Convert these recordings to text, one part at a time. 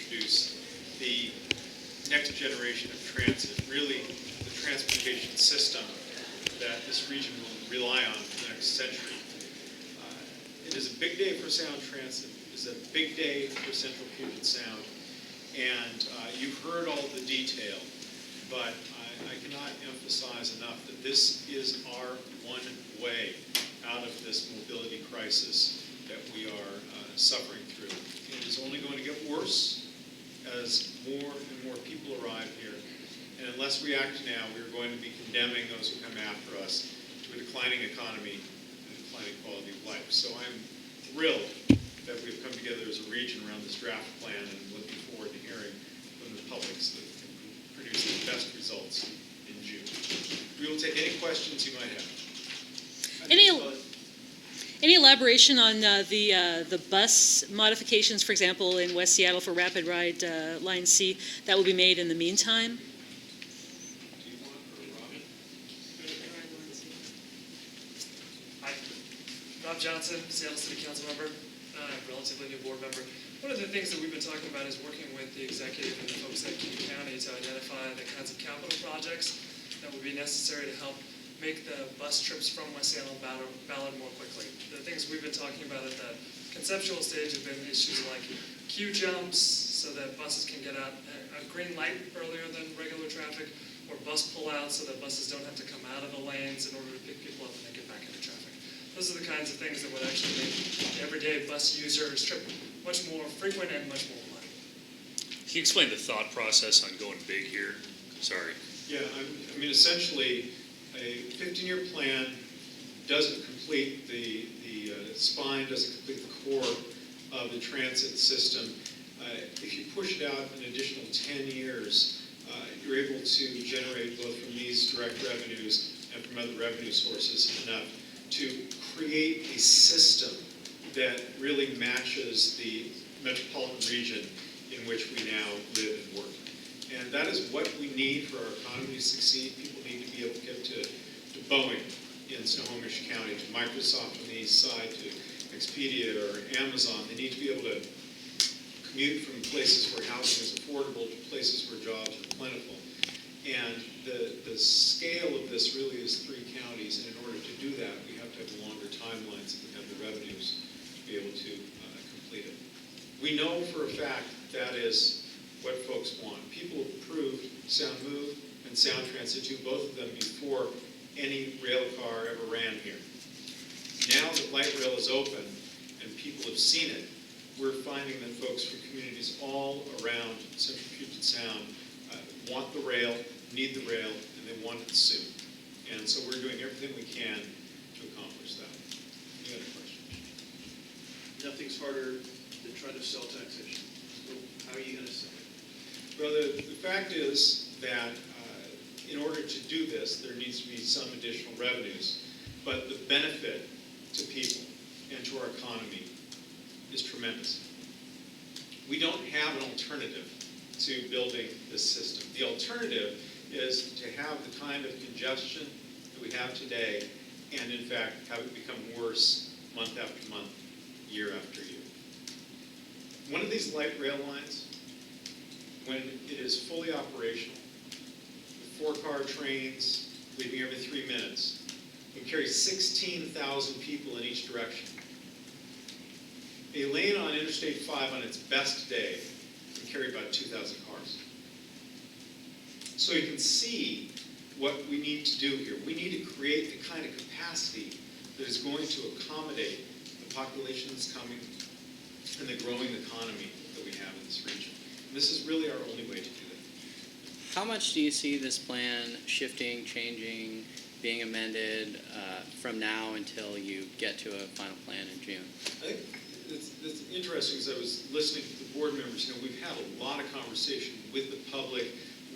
introduce the next generation of transit, really the transportation system that this region will rely on for the next century. It is a big day for Sound Transit. It is a big day for Central Puget Sound. And you've heard all the detail, but I cannot emphasize enough that this is our one way out of this mobility crisis that we are suffering through. It is only going to get worse as more and more people arrive here. And unless we act now, we're going to be condemning those who come after us to a declining economy and a declining quality of life. So I'm thrilled that we've come together as a region around this draft plan, and looking forward to hearing from the public so that we can produce the best results in June. We will take any questions you might have. Any elaboration on the bus modifications, for example, in West Seattle for Rapid Ride Line C, that will be made in the meantime? Do you want, or Robin? Hi, Rob Johnson, Seattle City Council member, relatively new board member. One of the things that we've been talking about is working with the executive and the folks at King County to identify the kinds of capital projects that would be necessary to help make the bus trips from West Seattle and Ballard more quickly. The things we've been talking about at the conceptual stage have been issues like queue jumps so that buses can get out a green light earlier than regular traffic, or bus pullouts so that buses don't have to come out of the lanes in order to pick people up and then get back into traffic. Those are the kinds of things that would actually make the everyday bus user's trip much more frequent and much more reliable. Can you explain the thought process on going big here? Sorry. Yeah, I mean, essentially, a 15-year plan doesn't complete the spine, doesn't complete the core of the transit system. If you push it out an additional 10 years, you're able to generate both from these direct revenues and from other revenue sources enough to create a system that really matches the metropolitan region in which we now live and work. And that is what we need for our economy to succeed. People need to be able to get to Boeing in Snohomish County, to Microsoft on the east side, to Expedia or Amazon. They need to be able to commute from places where housing is affordable to places where jobs are plentiful. And the scale of this really is 3 counties, and in order to do that, we have to have longer timelines if we have the revenues to be able to complete it. We know for a fact that is what folks want. People have approved Sound Move and Sound Transit 2, both of them before any rail car ever ran here. Now that light rail is open and people have seen it, we're finding that folks from communities all around Central Puget Sound want the rail, need the rail, and they want it soon. And so we're doing everything we can to accomplish that. Any other questions? Nothing's harder than trying to sell taxation. So how are you going to sell it? Well, the fact is that in order to do this, there needs to be some additional revenues. But the benefit to people and to our economy is tremendous. We don't have an alternative to building this system. The alternative is to have the kind of congestion that we have today, and in fact have it become worse month after month, year after year. One of these light rail lines, when it is fully operational, with 4-car trains leaving every 3 minutes, can carry 16,000 people in each direction. A lane on Interstate 5 on its best day can carry about 2,000 cars. So you can see what we need to do here. We need to create the kind of capacity that is going to accommodate the population that's coming and the growing economy that we have in this region. And this is really our only way to do that. How much do you see this plan shifting, changing, being amended from now until you get to a final plan in June? I think it's interesting, as I was listening to the board members, we've had a lot of conversation with the public,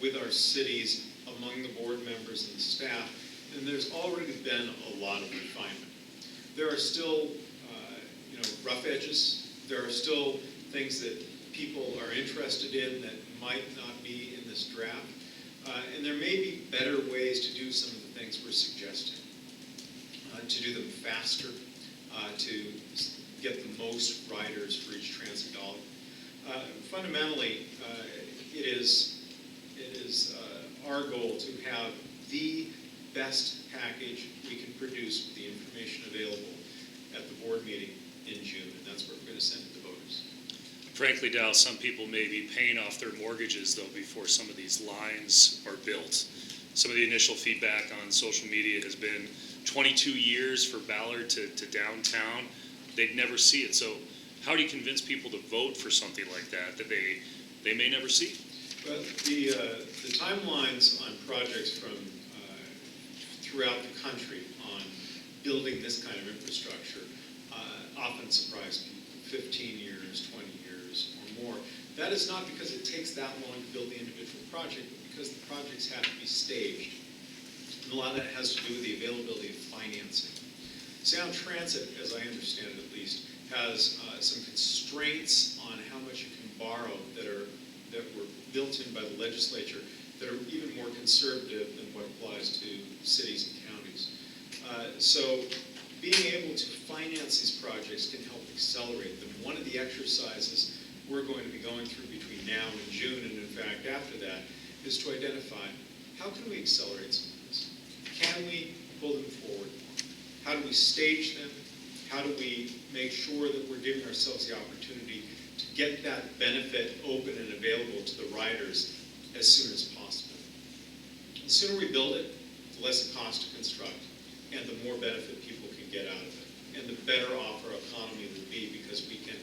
with our cities, among the board members and the staff, and there's already been a lot of refinement. There are still, rough edges. There are still things that people are interested in that might not be in this draft, and there may be better ways to do some of the things we're suggesting, to do them faster, to get the most riders for each transit dollar. Fundamentally, it is our goal to have the best package we can produce with the information available at the board meeting in June, and that's what we're going to send to the voters. Frankly, Dow, some people may be paying off their mortgages, though, before some of these lines are built. Some of the initial feedback on social media has been 22 years for Ballard to downtown. They'd never see it. So how do you convince people to vote for something like that they may never see? Well, the timelines on projects from throughout the country on building this kind of infrastructure often surprise people. 15 years, 20 years, or more. That is not because it takes that long to build the individual project, but because the projects have to be staged. And a lot of that has to do with the availability of financing. Sound Transit, as I understand it at least, has some constraints on how much you can borrow that were built in by the legislature that are even more conservative than what applies to cities and counties. So being able to finance these projects can help accelerate them. One of the exercises we're going to be going through between now and June, and in fact after that, is to identify how can we accelerate some of this? Can we pull them forward more? How do we stage them? How do we make sure that we're giving ourselves the opportunity to get that benefit open and available to the riders as soon as possible? The sooner we build it, the less it costs to construct, and the more benefit people can get out of it. And the better off our economy would be, because we can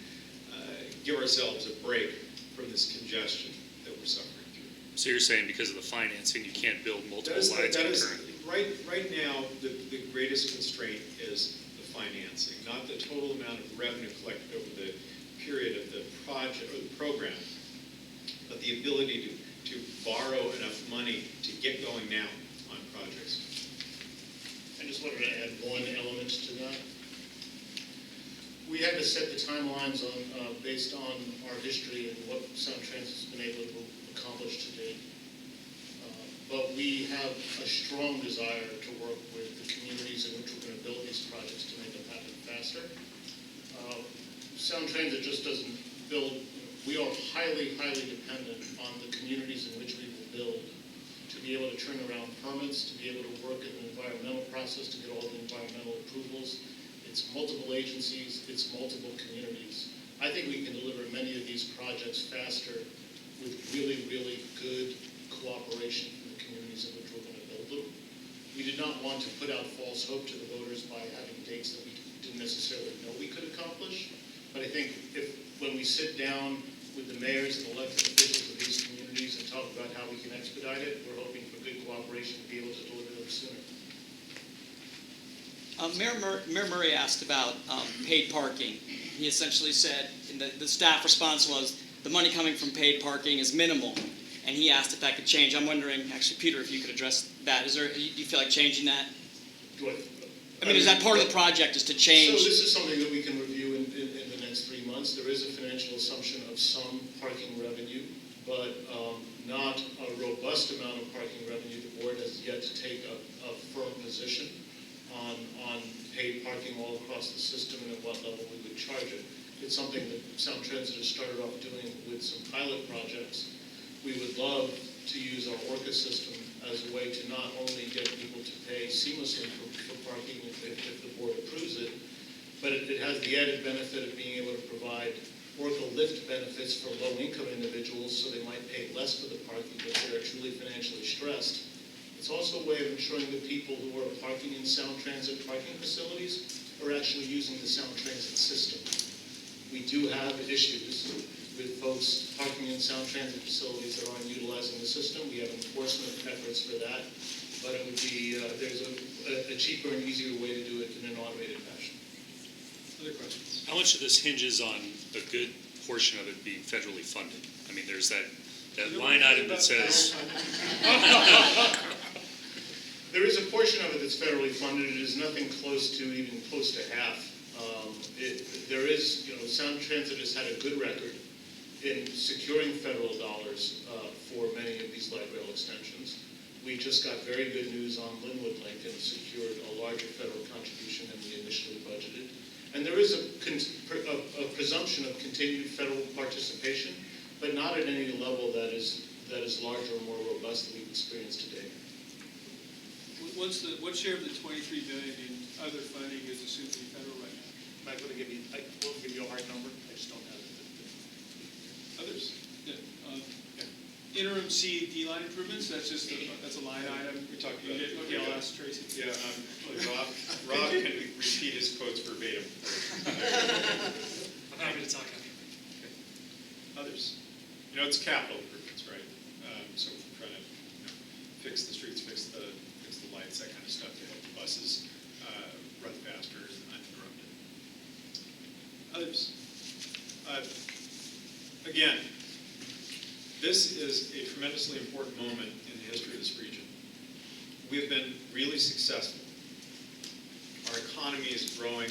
give ourselves a break from this congestion that we're suffering through. So you're saying because of the financing, you can't build multiple lines concurrently? Right now, the greatest constraint is the financing, not the total amount of revenue collected over the period of the project or the program, but the ability to borrow enough money to get going now on projects. I just wanted to add one element to that. We had to set the timelines on based on our history and what Sound Transit's been able to accomplish to date. But we have a strong desire to work with the communities in which we're going to build these projects to make them happen faster. Sound Transit just doesn't build. We are highly, highly dependent on the communities in which we will build to be able to turn around permits, to be able to work in an environmental process, to get all the environmental approvals. It's multiple agencies, it's multiple communities. I think we can deliver many of these projects faster with really, really good cooperation from the communities in which we're going to build them. We did not want to put out false hope to the voters by having dates that we didn't necessarily know we could accomplish. But I think when we sit down with the mayors and elected officials of these communities and talk about how we can expedite it, we're hoping for good cooperation to be able to deliver them sooner. Mayor Murray asked about paid parking. He essentially said, the staff response was, the money coming from paid parking is minimal, and he asked if that could change. I'm wondering, actually, Peter, if you could address that. Do you feel like changing that? Is that part of the project, is to change? So this is something that we can review in the next 3 months. There is a financial assumption of some parking revenue, but not a robust amount of parking revenue. The board has yet to take a firm position on paid parking all across the system and at what level we would charge it. It's something that Sound Transit has started off doing with some pilot projects. We would love to use our ORCA system as a way to not only get people to pay seamlessly for parking if the board approves it, but it has the added benefit of being able to provide ORCA lift benefits for low-income individuals, so they might pay less for the parking if they're truly financially stressed. It's also a way of ensuring that people who are parking in Sound Transit parking facilities are actually using the Sound Transit system. We do have issues with folks parking in Sound Transit facilities that aren't utilizing the system. We have enforcement efforts for that, but it would be there's a cheaper and easier way to do it in an automated fashion. Other questions? How much of this hinges on a good portion of it being federally funded? I mean, there's that line item that says... There is a portion of it that's federally funded. It is nothing close to half. There is, Sound Transit has had a good record in securing federal dollars for many of these light rail extensions. We just got very good news on Linwood Link and secured a larger federal contribution than we initially budgeted. And there is a presumption of continued federal participation, but not at any level that is larger or more robust than we've experienced today. What share of the 23 billion in other funding is assumed to be federal right now? I'm not going to give you, I won't give you a hard number, I just don't have it. Others? Yeah, interim CED line improvements, that's just that's a line item. We talked about it. Okay, I'll ask Tracy. Yeah, Rob can repeat his quotes verbatim. I'm happy to talk on it. Others? You know, it's capital improvements, right? So we're trying to fix the streets, fix the lights, that kind of stuff to help the buses run faster and uninterrupted. Others? Again, this is a tremendously important moment in the history of this region. We have been really successful. Our economy is growing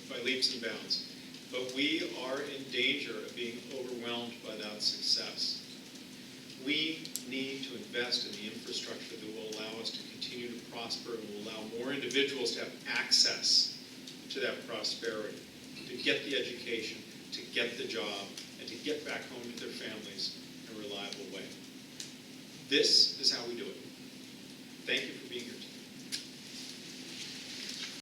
by leaps and bounds, but we are in danger of being overwhelmed by that success. We need to invest in the infrastructure that will allow us to continue to prosper and will allow more individuals to have access to that prosperity, to get the education, to get the job, and to get back home to their families in a reliable way. This is how we do it. Thank you for being here.